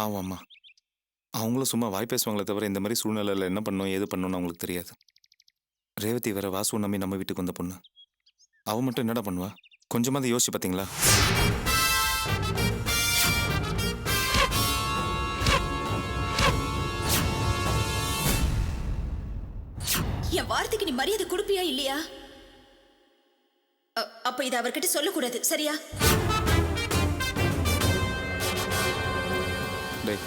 பாவம் அம்மா. அவங்களும் சும்மா வாய் பேசுவாங்களே தவிர இந்த மாதிரி சூழ்நிலையில் என்ன பண்ணணும் ஏது பண்ணணும்னு அவங்களுக்கு தெரியாது. ரேவதி வேற வாசுவை நம்பி நம்ம வீட்டுக்கு வந்த பொண்ணு. அவ மட்டும் என்னடா பண்ணுவா? கொஞ்சமாவது யோசிச்சு பார்த்தீங்களா? என் வார்த்தைக்கு நீ மரியாதை கொடுப்பியா இல்லையா? அப்ப இதை அவர்கிட்ட சொல்லக்கூடாது, சரியா? டேய்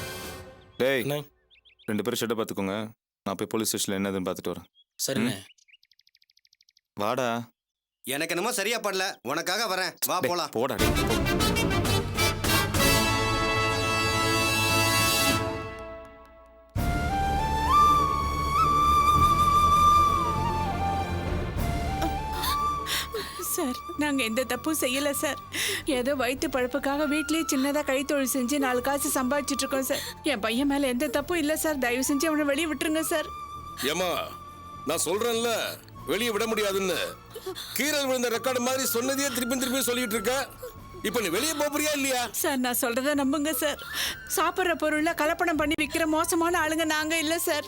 டேய், 2 பேரும் ஷெட்டை பார்த்துக்கோங்க. நான் போய் போலீஸ் ஸ்டேஷனில் என்னதுன்னு பார்த்துட்டு வரேன். சரிண்ணே. வாடா. எனக்கு என்னமோ சரியா படல, உனக்காக வரேன், வா போலாம். போடா டேய். சார், நாங்க எந்த தப்பும் செய்யல சார். ஏதோ வயிற்று பழப்புக்காக வீட்லயே சின்னதா கைத்தொழில் செஞ்சு 4 காசு சம்பாதிச்சிட்டு இருக்கோம் சார். என் பையன் மேல எந்த தப்பும் இல்ல சார். தயவு செஞ்சு அவனை வெளியே விட்டுருங்க சார். ஏமா, நான் சொல்றேன்ல வெளியே விட முடியாதுன்னு. கீரல் விழுந்த ரெக்கார்டு மாதிரி சொன்னதையே திருப்பி சொல்லிட்டு இருக்க. இப்ப நீ வெளியே போறியா இல்லையா? சார், நான் சொல்றத நம்புங்க சார். சாப்பிட்ற பொருள்ல கலப்படம் பண்ணி விற்கிற மோசமான ஆளுங்க நாங்க இல்ல சார்.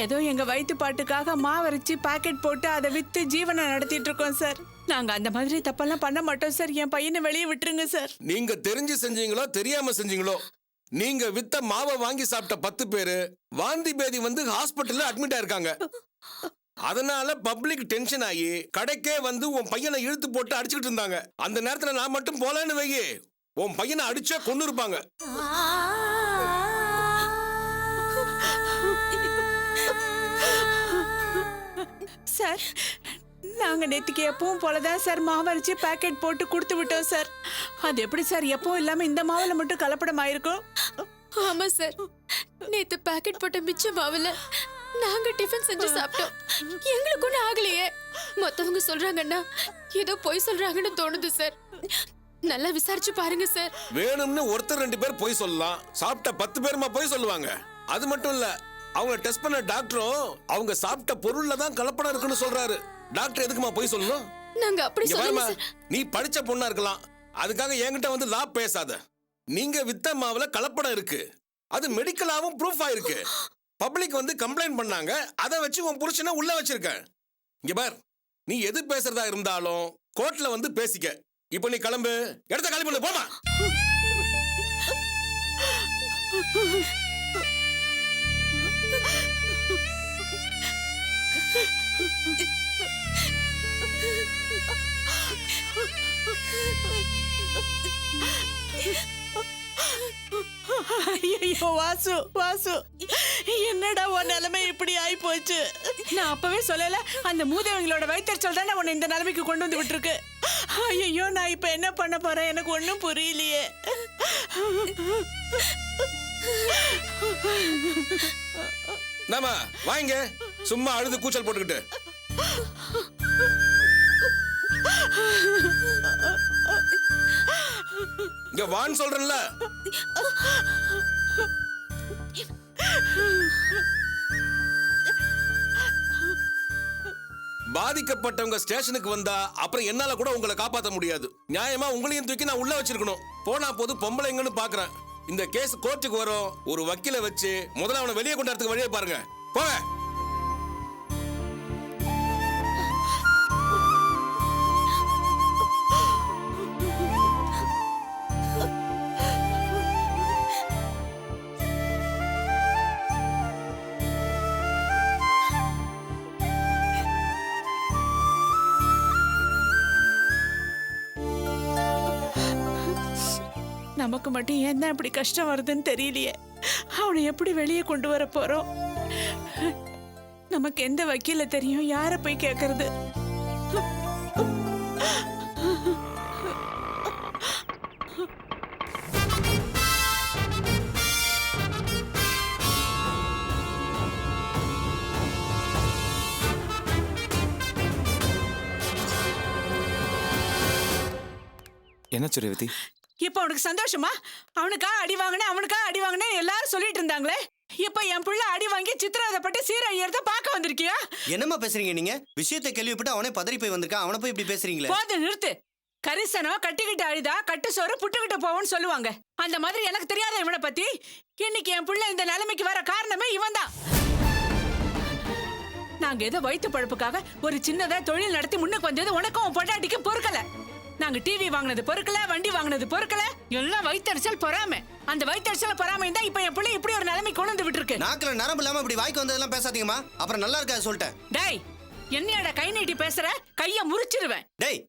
ஏதோ எங்க வயிற்று பாட்டுக்காக மாவரைச்சு பாக்கெட் போட்டு அதை வித்து ஜீவனை நடத்திட்டு இருக்கோம் சார். நாங்க அந்த மாதிரி தப்பெல்லாம் பண்ண மாட்டோம் சார். என் பையனை வெளியே விட்டுருங்க சார். நீங்க தெரிஞ்சு செஞ்சீங்களோ தெரியாம செஞ்சீங்களோ, நீங்க வித்த மாவை வாங்கி சாப்பிட்ட 10 பேரு வாந்தி பேதி வந்து ஹாஸ்பிட்டல்ல அட்மிட் ஆயிருக்காங்க. அதனால பப்ளிக் டென்ஷன் ஆகி கடைக்கே வந்து உன் பையனை இழுத்து போட்டு அடிச்சுக்கிட்டு இருந்தாங்க. அந்த நேரத்துல நான் மட்டும் போலன்னு வையே, உன் பையனை அடிச்சா கொன்னு இருப்பாங்க. சார், நாங்க நேத்துக்கு எப்பவும் போலதான் சார் மாவரைச்சு பாக்கெட் போட்டு கொடுத்து விட்டோம் சார். அது எப்படி சார் எப்பவும் இல்லாம இந்த மாவுல மட்டும் கலப்படம் ஆயிருக்கும்? ஆமா சார், நேத்து பாக்கெட் போட்ட மிச்ச மாவுல நாங்க டிஃபன் செஞ்சு சாப்பிட்டோம். எங்களுக்கு ஒன்றும் ஆகலையே. மத்தவங்க சொல்றாங்கன்னா ஏதோ பொய் சொல்றாங்கன்னு தோணுது சார். நல்லா விசாரிச்சு பாருங்க சார். வேணும்னு ஒருத்தர் 2 பேர் பொய் சொல்லலாம், சாப்பிட்ட 10 பேருமா பொய் சொல்லுவாங்க. அது மட்டும் இல்ல, அவங்க டெஸ்ட் பண்ண டாக்டரும் அவங்க சாப்பிட்ட பொருள்ல தான் கலப்படம் இருக்குன்னு சொல்றாரு. டாக்டர் எதுக்குமா பொய் சொல்லணும்? நாங்க அப்படி இங்க சொல்லுங்க பாரும்மா, சார். நீ படிச்ச பொண்ணா இருக்கலாம், அதுக்காக என்கிட்ட வந்து லா பேசாத. நீங்க வித்த மாவுல கலப்படம் இருக்கு, அது மெடிக்கலாவும் ப்ரூஃப் ஆயிருக்கு. பப்ளிக் வந்து கம்ப்ளைண்ட் பண்ணாங்க, அதை வச்சு உன் புருஷனை உள்ள வச்சிருக்க. இங்க பார், நீ எது பேசுறதா இருந்தாலும் கோர்ட்ல வந்து பேசிக்க. இப்போ நீ கிளம்பு, இடத்த காலி பண்ணு, போமா. ஐயோ வாசு, வாசு, என்னடா உன் நிலைமை இப்படி ஆயி போச்சு? நான் அப்பவே சொல்லல, அந்த மூதேவங்களோட வயிற்றுச்சல் தானே உன்னை இந்த நிலைமைக்கு கொண்டு வந்து விட்டுருக்கு. ஐயோ, நான் இப்ப என்ன பண்ண போறேன்? எனக்கு ஒன்றும் புரியலையே. நாம வாங்க, சும்மா அழுது கூச்சல் போட்டுக்கிட்டு. இங்க வான்னு சொல்றேன்ல. பாதிக்கப்பட்டவங்க ஸ்டேஷனுக்கு வந்தா அப்புறம் என்னால கூட உங்களை காப்பாற்ற முடியாது. நியாயமா உங்களையும் தூக்கி நான் உள்ள வச்சிருக்கணும். போனா போது பொம்பளைங்கன்னு பாக்குறேன். இந்த கேஸ் கோர்ட்டுக்கு வரும், ஒரு வக்கீல வச்சு முதல்ல அவனை வெளியே கொண்டாடுறதுக்கு வழியை பாருங்க. போங்க. நமக்கு மட்டும் என்ன இப்படி கஷ்டம் வருதுன்னு தெரியலையே. அவனை எப்படி வெளியே கொண்டு வர போறோம்? நமக்கு எந்த வக்கீல தெரியும்? யார போய் கேட்கறது? என்னாச்சு ரேவதி? இப்ப அவனுக்கு சந்தோஷமா? அவனுக்கா அடி வாங்கினே எல்லாரும் சொல்லிட்டு இருந்தாங்களே. இப்ப என் பிள்ளை அடி வாங்கி சித்திரவதைப்பட்டு சீரழியறத பார்க்க வந்திருக்கியா? என்னம்மா பேசுறீங்க நீங்க? விஷயத்தை கேள்விப்பட்டு அவனே பதறி போய் வந்திருக்கான், அவனை போய் இப்படி பேசுறீங்களே. போது, நிறுத்து. கரிசனம் கட்டிக்கிட்டு அழுதா கட்டு சோறு புட்டுக்கிட்டு போவோம்னு சொல்லுவாங்க. அந்த மாதிரி எனக்கு தெரியாத இவனை பத்தி இன்னைக்கு என் பிள்ளை இந்த நிலைமைக்கு வர காரணமே இவன் தான். நாங்க ஏதோ வயிற்று பழப்புக்காக ஒரு சின்னதா தொழில் நடத்தி முன்னுக்கு வந்தது உனக்கும் உன் பொண்டாட்டிக்கு பொறுக்கல. நாங்க டிவி வாங்கினது பொறுக்கல, வண்டி வாங்கினது பொறுக்கல, எல்லாம் வயிற்றறிச்சல் பொறாமை. அந்த வயிற்றறிச்சல் பொறாமை தான் இப்ப என் பிள்ளை இப்படி ஒரு நிலைமை கொண்டு வந்து விட்டு இருக்கு. நாக்குல நரம்பு இல்லாம இப்படி வாய்க்கு வந்ததெல்லாம் பேசாதீங்கம்மா, அப்புறம் நல்லா இருக்காது சொல்லிட்டேன். டேய், என்னையோட கை நீட்டி பேசுற, கைய முறிச்சிருவேன். டேய்,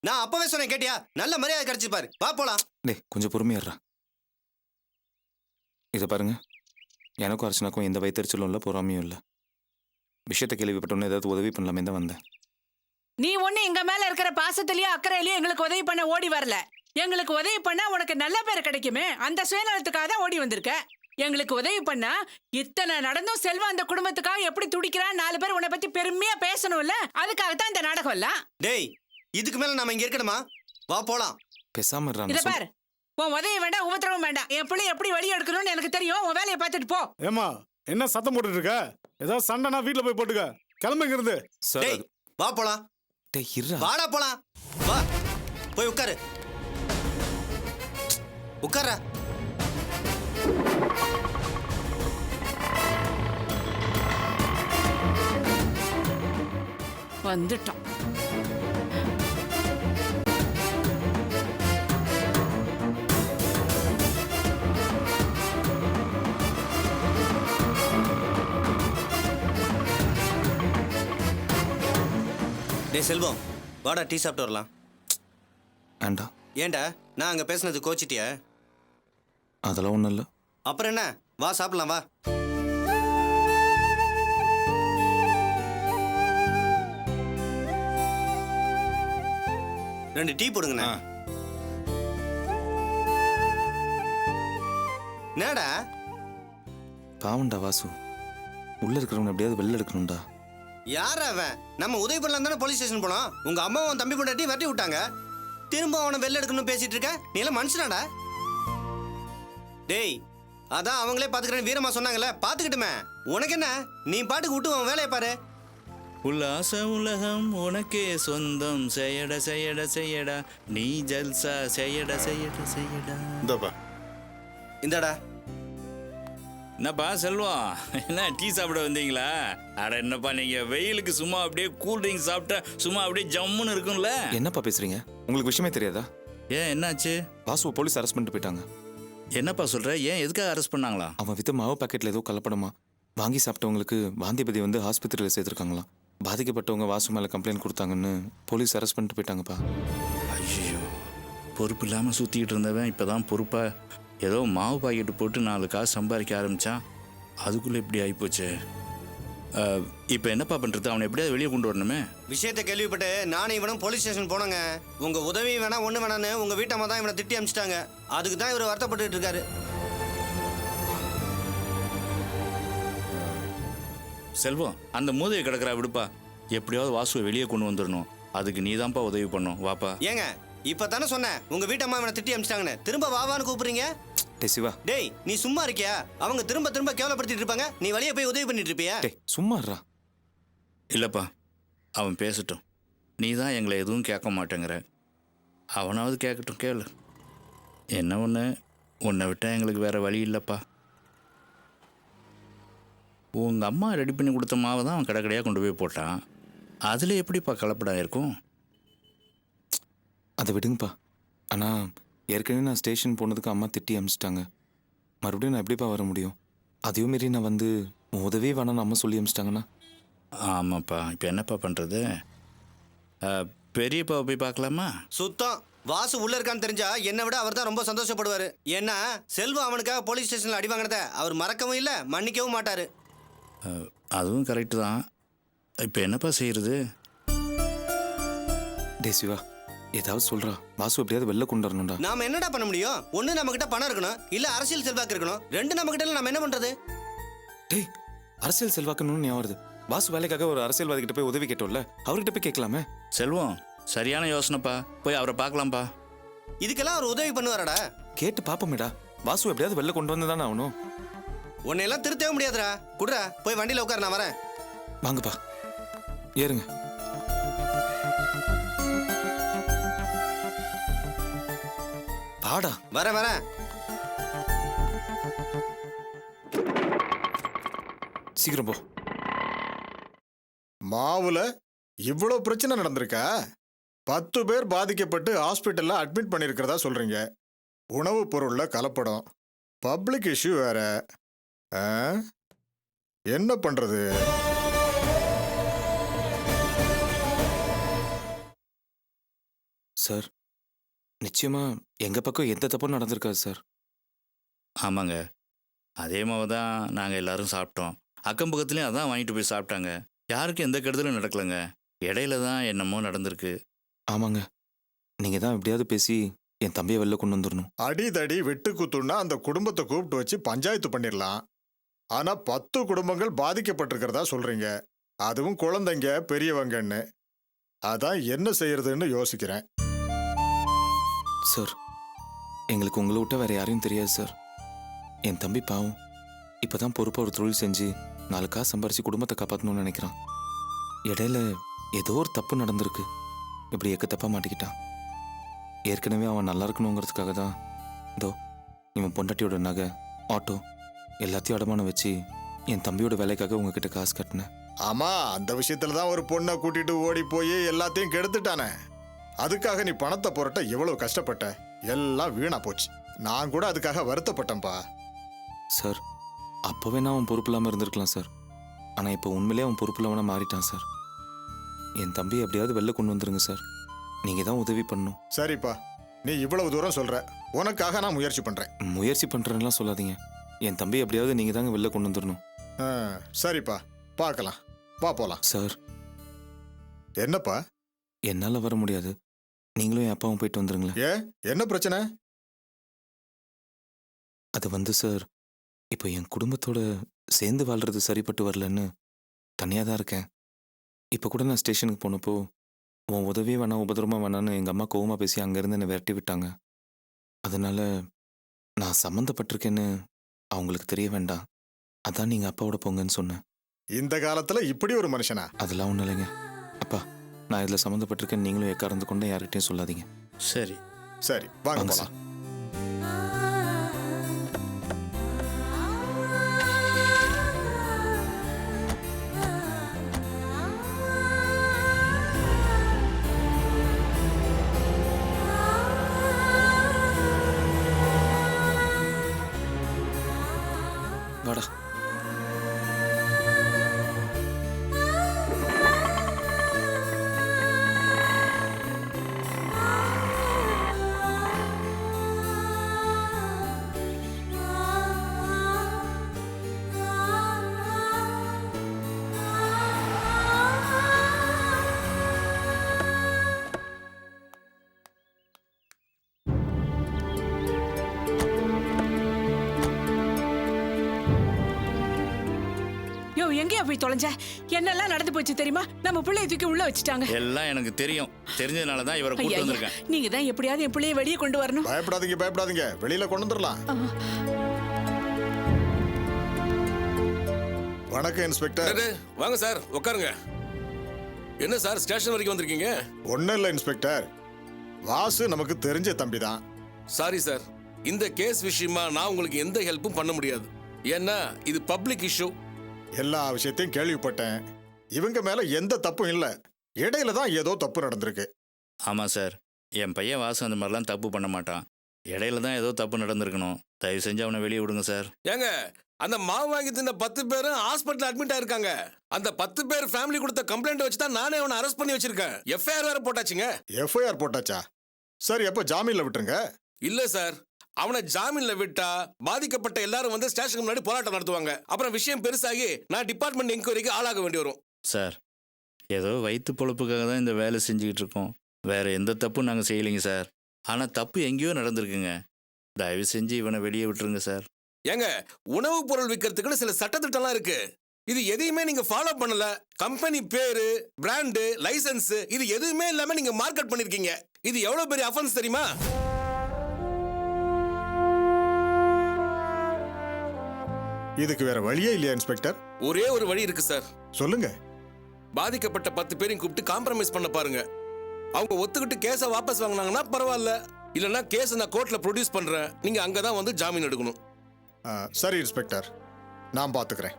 நான் அப்பவே சொன்னேன் கேட்டியா? நல்ல மரியாதை கிடைச்சு பாரு, வா போலாம். டேய் கொஞ்சம் பொறுமையாடுறா. இதை பாருங்க, எனக்கும் அர்ச்சனாக்கும் எந்த வயிற்றுச்சலும் இல்லை, பொறாமையும் இல்லை. விஷயத்தை கேள்விப்பட்டோன்னு ஏதாவது உதவி பண்ணலாமே தான் வந்தேன். நீ ஒண்ணு எங்க மேல இருக்கிற பாசத்திலயோ அக்கறையிலயோ எங்களுக்கு உதவி பண்ண ஓடி வரல. எங்களுக்கு உதவி பண்ணா உனக்கு நல்ல பேர் கிடைக்குமே, அந்த சுயநலத்துக்காக தான் ஓடி வந்திருக்க. எங்களுக்கு உதவி பண்ணா இத்தனை நடந்தும் செல்வம் அந்த குடும்பத்துக்காக எப்படி துடிக்கிறான் 4 பேர் உன்னை பத்தி பெருமையா பேசணும்ல, அதுக்காகத்தான் இந்த நாடகம் எல்லாம். டேய், இதுக்கு மேல நாம இங்க இருக்கணுமா? வா போலாம். பேசாம இத இருறாங்க. பாரு, உன் உதவி வேண்டாம், உபத்திரவும் வேண்டாம். என் பிள்ளை எப்படி வழி எடுக்கணும்னு எனக்கு தெரியும். உன் வேலையை பார்த்துட்டு போ. ஏமா என்ன சத்தம் போட்டுட்டு இருக்க? ஏதாவது சண்டைனா வீட்டுல போய் போட்டுக்க. கிளம்புங்க இருந்து. சார் டேய், வா போலாம். டேய் இருடா. வாடா போலாம். வா போய் உட்காரு. உட்கார. வந்துட்டோம். டேய் செல்வம், வாடா டீ சாப்பிட்டு வரலாம். வேண்டாம், ஏன்டா, நான் அங்க பேசுனது கோச்சிட்டியா? அதெல்லாம் ஒன்றும் இல்லை. அப்புறம் என்ன, வா சாப்பிடலாம் வா. ரெண்டு டீ போடுங்கண்ணா. என்னடா? பாவண்டா வாசு, உள்ள இருக்கிறவன் எப்படியாவது வெளில எடுக்கணும்டா. யார் அவன்? நம்ம உதவி பண்ணலாம் தானே போலீஸ் ஸ்டேஷன் போனோம். உங்க அம்மாவும் தம்பி பொண்டாட்டி வெட்டி விட்டாங்க. திரும்ப அவனை வெளில எடுக்கணும்னு பேசிட்டு இருக்க. நீ எல்லாம் மனுஷனாடா? டேய், அதான் அவங்களே பாத்துக்கிறேன் வீரமா சொன்னாங்கல்ல, பாத்துக்கிட்டுமே. உனக்கு என்ன, நீ பாட்டுக்கு விட்டு அவன் வேலையை பாரு. உல்லாச உலகம் உனக்கே சொந்தம், செய்யட செய்யட செய்யடா நீ ஜல்சா, செய்யட செய்யட செய்யடா. இந்தப்பா. இந்தாடா. என்னப்பா செல்வம், என்ன டீ சாப்பிட வந்தீங்களா? அட என்னப்பா நீங்க வெயிலுக்கு சும்மா அப்படியே கூல் ட்ரிங்க் சாப்பிட்டா சும்மா அப்படியே ஜம்முன்னு இருக்கும்ல. என்னப்பா பேசுறீங்க? உங்களுக்கு விஷயமே தெரியாதா? ஏன் என்னாச்சு? வாசுவை போலீஸ் அரெஸ்ட் பண்ணிட்டு போயிட்டாங்க. என்னப்பா சொல்ற? ஏன் எதுக்காக அரெஸ்ட் பண்ணாங்களா? அவன் வித்த மாவு பாக்கெட்ல ஏதோ கலப்படமா வாங்கி சாப்பிட்டவங்களுக்கு வாந்திபதி வந்து ஆஸ்பத்திரியில் சேர்த்துருக்காங்களாம். பாதிக்கப்பட்டவங்க வாசு மேலே கம்ப்ளைண்ட் கொடுத்தாங்கன்னு போலீஸ் அரெஸ்ட் பண்ணிட்டு போயிட்டாங்கப்பா. ஐயோ, பொறுப்பு இல்லாமல் சுற்றிக்கிட்டு இருந்தவன் இப்போதான் பொறுப்பா ஏதோ மாவு பாக்கெட்டு போட்டு 4 காசு சம்பாதிக்க ஆரம்பித்தான். அதுக்குள்ளே இப்படி ஆகிப்போச்சு. இப்போ என்னப்பா பண்ணுறது? அவனை எப்படியாவது வெளியே கொண்டு வரணுமே. விஷயத்தை கேள்விப்பட்டு நானும் இவனும் போலீஸ் ஸ்டேஷன் போனோங்க. உங்க உதவி வேணா ஒண்ணு வேணான்னு உங்க வீட்டம்மா தான் இவனை திட்டி அமிச்சிட்டாங்க. அதுக்கு தான் இவர் வருத்தப்பட்டு இருக்காரு. செல்வம், அந்த மூதையை கிடக்குறா விடுப்பா. எப்படியாவது வாசுவை வெளியே கொண்டு வந்துடணும். அதுக்கு நீ தான்ப்பா உதவி பண்ணும். வாப்பா. ஏங்க, இப்ப தானே சொன்னேன் உங்க வீட்டம்மா இவனை திட்டி அமிச்சிட்டாங்கன்னு. திரும்ப வாவான்னு கூப்பிடுறீங்க? டே சிவா, டேய், நீ சும்மா இருக்கியா? அவங்க திரும்ப திரும்ப கேவலப்படுத்திட்டு இருப்பாங்க, நீ வெளியே போய் உதவி பண்ணிட்டு இருப்பியா? டே சும்மா இருடா. இல்லைப்பா, அவன் பேசட்டும். நீ தான் எங்களை எதுவும் கேட்க மாட்டேங்கிற. அவனாவது கேட்கட்டும், கேளு. என்ன ஒன்று, உன்னை விட்டால் எங்களுக்கு வேறு வழி இல்லைப்பா. உங்கள் அம்மா ரெடி பண்ணி கொடுத்த மாவை தான் அவன் கடைக்கடையாக கொண்டு போய் போட்டான். அதில் எப்படிப்பா கலப்படம் இருக்கும்? அதை விடுங்கப்பா. ஆனால் ஏற்கனவே நான் ஸ்டேஷன் போனதுக்கு அம்மா திட்டி அமிச்சிட்டாங்க. மறுபடியும் நான் எப்படிப்பா வர முடியும்? அதையும் மீறி நான் வந்து உதவி வேணான்னு அம்மா சொல்லி அமிச்சிட்டாங்கண்ணா. ஆமாப்பா, இப்போ என்னப்பா பண்ணுறது? பெரியப்பாவை போய் பார்க்கலாமா? சுத்தம். வாசு உள்ள இருக்கான்னு தெரிஞ்சா என்னை விட அவர் தான் ரொம்ப சந்தோஷப்படுவாரு. ஏன்னா செல்வம் அவனுக்காக போலீஸ் ஸ்டேஷன்ல அடி வாங்கினத அவர் மறக்கவும் இல்லை, மன்னிக்கவும் மாட்டாரு. அதுவும் கரெக்டு தான். இப்போ என்னப்பா செய்கிறது? டே சிவா, ஏதாவது சொல்றா. வாசு எப்படியாவது வெளில கொண்டு வரணும்டா. நாம என்னடா பண்ண முடியும்? ஒண்ணு நம்ம கிட்ட பணம் இருக்கணும், இல்ல அரசியல் செல்வாக்கு இருக்கணும். ரெண்டு நம்ம கிட்ட நம்ம என்ன பண்றது? டேய், அரசியல் செல்வாக்குன்னு ஞாபகம் வருது. வாசு வேலைக்காக ஒரு அரசியல்வாதி கிட்ட போய் உதவி கேட்டோம்ல, அவர்கிட்ட போய் கேட்கலாமே. செல்வம், சரியான யோசனைப்பா. போய் அவரை பார்க்கலாம்ப்பா. இதுக்கெல்லாம் அவர் உதவி பண்ணுவாரடா? கேட்டு பாப்போமேடா. வாசு எப்படியாவது வெளில கொண்டு வந்து தானே ஆகணும். உன்னையெல்லாம் திருத்தவே முடியாதுடா. குடுறா, போய் வண்டியில உட்கார, நான் வரேன். வாங்கப்பா, ஏறுங்க. வாடா. வரேன் வரேன். சீக்கிரம் போ. மாவுல இவ்வளோ பிரச்சனை நடந்திருக்கா? 10 பேர் பாதிக்கப்பட்டு ஹாஸ்பிட்டல்ல அட்மிட் பண்ணியிருக்கிறதா சொல்றீங்க. உணவுப் பொருள்ல கலப்படம், பப்ளிக் இஷ்யூ வேற. ஆ? என்ன பண்றது? சார், நிச்சயமா எங்க பக்கம் எந்த தப்பும் நடந்திருக்காது சார். ஆமாங்க, அதே மாவு தான் நாங்கள் எல்லாரும் சாப்பிட்டோம். அக்கம் பக்கத்துலேயும் அதான் வாங்கிட்டு போய் சாப்பிட்டாங்க. யாருக்கும் எந்த கெடுதலும் நடக்கலைங்க. இடையில தான் என்னமோ நடந்திருக்கு. ஆமாங்க, நீங்க தான் எப்படியாவது பேசி என் தம்பியை வெளில கொண்டு வந்துடணும். அடிதடி வெட்டு குத்துன்னா அந்த குடும்பத்தை கூப்பிட்டு வச்சு பஞ்சாயத்து பண்ணிடலாம். ஆனா 10 குடும்பங்கள் பாதிக்கப்பட்டிருக்கிறதா சொல்றீங்க. அதுவும் குழந்தைங்க பெரியவங்கன்னு. அதான் என்ன செய்யறதுன்னு யோசிக்கிறேன். சார், எங்களுக்கு உங்களை விட்ட வேற யாரையும் தெரியாது சார். என் தம்பி பாவம் இப்பதான் பொறுப்பா ஒரு தொழில் செஞ்சு 4 காசு சம்பாரிச்சு குடும்பத்தை காப்பாற்றணும்னு நினைக்கிறான். இடையில ஏதோ ஒரு தப்பு நடந்திருக்கு. இப்படி தப்பா மாட்டிக்கிட்டான். ஏற்கனவே அவன் நல்லா இருக்கணுங்கிறதுக்காக தான் இதோ இவன் பொண்டாட்டியோட நகை, ஆட்டோ எல்லாத்தையும் அடமானம் வச்சு என் தம்பியோட வேலைக்காக உங்ககிட்ட காசு கட்டினேன். ஆமா, அந்த விஷயத்துல தான் ஒரு பொண்ணை கூட்டிட்டு ஓடி போய் எல்லாத்தையும் கெடுத்துட்டானே. அதுக்காக நீ பணத்தை புரட்ட எவ்வளவு கஷ்டப்பட்ட. எல்லாம் வீணா போச்சு. நான் கூட அதுக்காக வருத்தப்பட்டேன்பா. சார், அப்போவே நான் அவன் பொறுப்பு இல்லாமல் இருந்திருக்கலாம் சார். ஆனால் இப்போ உண்மையிலே அவன் பொறுப்பு இல்லாமல் மாறிட்டான் சார். என் தம்பி எப்படியாவது வெளில கொண்டு வந்துருங்க சார். நீங்கள் தான் உதவி பண்ணணும். சரிப்பா, நீ இவ்வளவு தூரம் சொல்ற. உனக்காக நான் முயற்சி பண்றேன். முயற்சி பண்ணுறேன்லாம் சொல்லாதீங்க. என் தம்பி எப்படியாவது நீங்கள் தாங்க வெளில கொண்டு வந்துடணும். ஆ, சரிப்பா, பார்க்கலாம். வா போலாம். சார், என்னப்பா? என்னால் வர முடியாது. நீங்களும் என் அப்பாவும் போயிட்டு வந்துருங்களேன். என்ன பிரச்சனை? அது வந்து சார், இப்போ என் குடும்பத்தோட சேர்ந்து வாழ்றது சரிப்பட்டு வரலன்னு தனியாக தான் இருக்கேன். இப்போ கூட நான் ஸ்டேஷனுக்கு போனப்போ உன் உதவி வேணாம், உபதிரமா வேணான்னு எங்கள் அம்மா கோவமாக பேசி அங்கேருந்து என்னை விரட்டி விட்டாங்க. அதனால நான் சம்மந்தப்பட்டிருக்கேன்னு அவங்களுக்கு தெரிய வேண்டாம். அதான் நீங்கள் அப்பாவோட போங்கன்னு சொன்னேன். இந்த காலத்துல இப்படி ஒரு மனுஷனா? அதெல்லாம் ஒன்றும் இல்லைங்க. அப்பா, நான் இதில் சம்மந்தப்பட்டிருக்கேன். நீங்களும் எக்காரந்து கொண்டு யார்கிட்டையும் சொல்லாதீங்க. சரி சரி, வாங்க வாங்க போலாம். வாடா. யோ, எங்கேயா போய் தொலைஞ்ச? என்னெல்லாம் நடந்து போச்சு தெரியுமா? நம்ம பிள்ளைய தூக்கி உள்ள வச்சுட்டாங்க. எல்லாம் எனக்கு தெரியும். தெரிஞ்சதுனால தான் இவரை கூட்டு வந்திருக்கேன். நீங்க தான் எப்படியாவது என் பிள்ளைய வெளியே கொண்டு வரணும். பயப்படாதீங்க, பயப்படாதீங்க. வெளியில கொண்டு வந்துடலாம். வணக்கம் இன்ஸ்பெக்டர். அடடே, வாங்க சார், உட்காருங்க. என்ன சார் ஸ்டேஷன் வரைக்கும் வந்திருக்கீங்க? ஒன்னும் இல்லை இன்ஸ்பெக்டர். வாசு நமக்கு தெரிஞ்ச தம்பி தான். சாரி சார், இந்த கேஸ் விஷயமா நான் உங்களுக்கு எந்த ஹெல்ப்பும் பண்ண முடியாது. ஏன்னா இது பப்ளிக் இஷ்யூ. எல்லா விஷயத்தையும் கேள்விப்பட்டேன். இவங்க மேல எந்த தப்பும் இல்லை. இடையில தான் ஏதோ தப்பு நடந்திருக்கு. ஆமாம் சார், என் பையன் வாசு அந்த மாதிரிலாம் தப்பு பண்ண மாட்டான். இடையில தான் ஏதோ தப்பு நடந்திருக்கணும். தயவு செஞ்சு அவனை வெளியே விடுங்க சார். ஏங்க, அந்த மாவு வாங்கி தின்ன 10 பேரும் ஹாஸ்பிட்டல் அட்மிட் ஆயிருக்காங்க. அந்த 10 பேர் ஃபேமிலி கொடுத்த கம்ப்ளைண்ட் வச்சு தான் நானே அவனை அரெஸ்ட் பண்ணி வச்சிருக்கேன். எஃப்ஐஆர் வேற போட்டாச்சுங்க. எஃப்ஐஆர் போட்டாச்சா? சரி, அப்ப ஜாமீன்ல விட்டுருங்க. இல்ல சார், அவனை ஜாமீன்ல விட்டா பாதிக்கப்பட்ட எல்லாரும் வந்து ஸ்டேஷனுக்கு முன்னாடி போராட்டம் நடத்துவாங்க. அப்புறம் விஷயம் பெருசாகி நான் டிபார்ட்மெண்ட் என்கொயரிக்கு ஆளாக வேண்டி வரும். சார், ஏதோ வயிற்று பொழப்புக்காக தான் இந்த வேலை செஞ்சுக்கிட்டு இருக்கோம். வேற எந்த தப்பும் நாங்கள் செய்யலைங்க சார். ஆனால் தப்பு எங்கேயோ நடந்திருக்குங்க. தயவு செஞ்சு இவனை வெளியே விட்டுருங்க சார். ஏங்க, உணவுப் பொருள் விற்கிறதுக்குன்னு சில சட்டத்திட்டம்லாம் இருக்கு. இது எதையுமே நீங்க ஃபாலோ பண்ணல. கம்பெனி பேரு, பிராண்டு, லைசன்ஸ் இது எதுவுமே இல்லாம நீங்க மார்க்கெட் பண்ணிருக்கீங்க. இது எவ்வளவு பெரிய அஃபென்ஸ் தெரியுமா? இதுக்கு வேற வழியே இல்லையா இன்ஸ்பெக்டர்? ஒரே ஒரு வழி இருக்கு சார். சொல்லுங்க. பாதிக்கப்பட்ட 10 பேரையும் கூப்பிட்டு காம்ப்ரமைஸ் பண்ண பாருங்க. அவங்க ஒத்துக்கிட்டு கேஸை வாபஸ் வாங்கினாங்கன்னா பரவாயில்ல. இல்லைன்னா கேஸ் நான் கோர்ட்ல ப்ரொடியூஸ் பண்றேன், நீங்க அங்கதான் வந்து ஜாமீன் எடுக்கணும். சரி இன்ஸ்பெக்டர், நான் பார்த்துக்கிறேன்.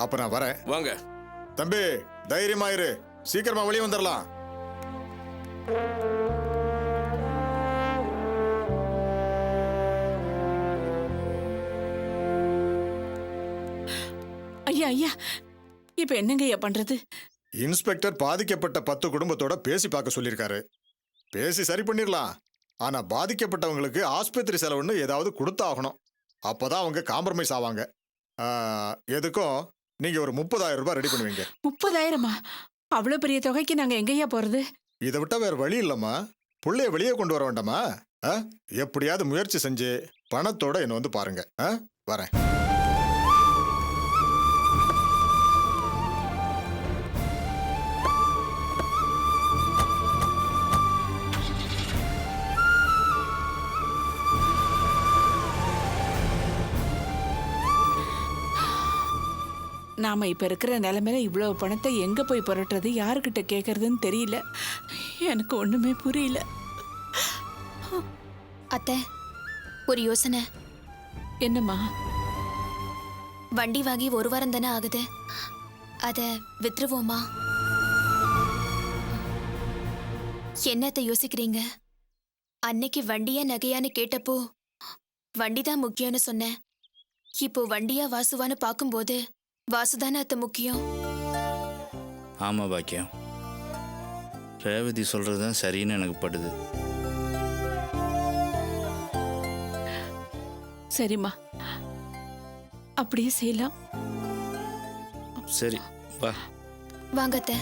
அப்போ நான் வரேன். வாங்க. தம்பி தைரியமாயிரு, சீக்கிரமா வெளியே வந்துடலாம். ஐயா ஐயா இப்ப என்னங்க ஐயா பண்றது? இன்ஸ்பெக்டர் பாதிக்கப்பட்ட 10 குடும்பத்தோட பேசி பார்க்க சொல்லியிருக்காரு. பேசி சரி பண்ணிடலாம். ஆனா பாதிக்கப்பட்டவங்களுக்கு ஆஸ்பத்திரி செலவுன்னு ஏதாவது கொடுத்தாகணும். அப்பதான் அவங்க காம்ப்ரமைஸ் ஆவாங்க. எதுக்கும் நீங்க ஒரு 30,000 ரூபாய் ரெடி பண்ணுவீங்க. 30,000? அவ்வளவு பெரிய தொகைக்கு நாங்க எங்கய்யா போறது? இதை விட்டா வேற வழி இல்லம்மா. புள்ளைய வெளியே கொண்டு வர வேண்டாமா? எப்படியாவது முயற்சி செஞ்சு பணத்தோட என்ன வந்து பாருங்க. வரேன். நாம இப்ப இருக்கிற நிலைமையில இவ்வளவு பணத்தை எங்க போய் புரட்டுறது, யாருக்கிட்ட கேட்கறதுன்னு தெரியல. எனக்கு ஒண்ணுமே புரியல. அத்தை, ஒரு யோசனை. என்னம்மா? வண்டி வாங்கி 1 வாரம் தானே ஆகுது, அத வித்துருவோமா? என்னத்தை யோசிக்கிறீங்க? அன்னைக்கு வண்டியா நகையான்னு கேட்டப்போ வண்டி தான் முக்கியம்னு சொன்னேன். இப்போ வண்டியா வாசுவான்னு பார்க்கும்போது வாசுதானே அத்தை முக்கியம். ஆமாம் பாக்கியம், ரேவதி சொல்கிறது தான் சரின்னு எனக்கு படுது. சரிம்மா, அப்படியே செய்யலாம். சரி வா. வாங்க அத்தை.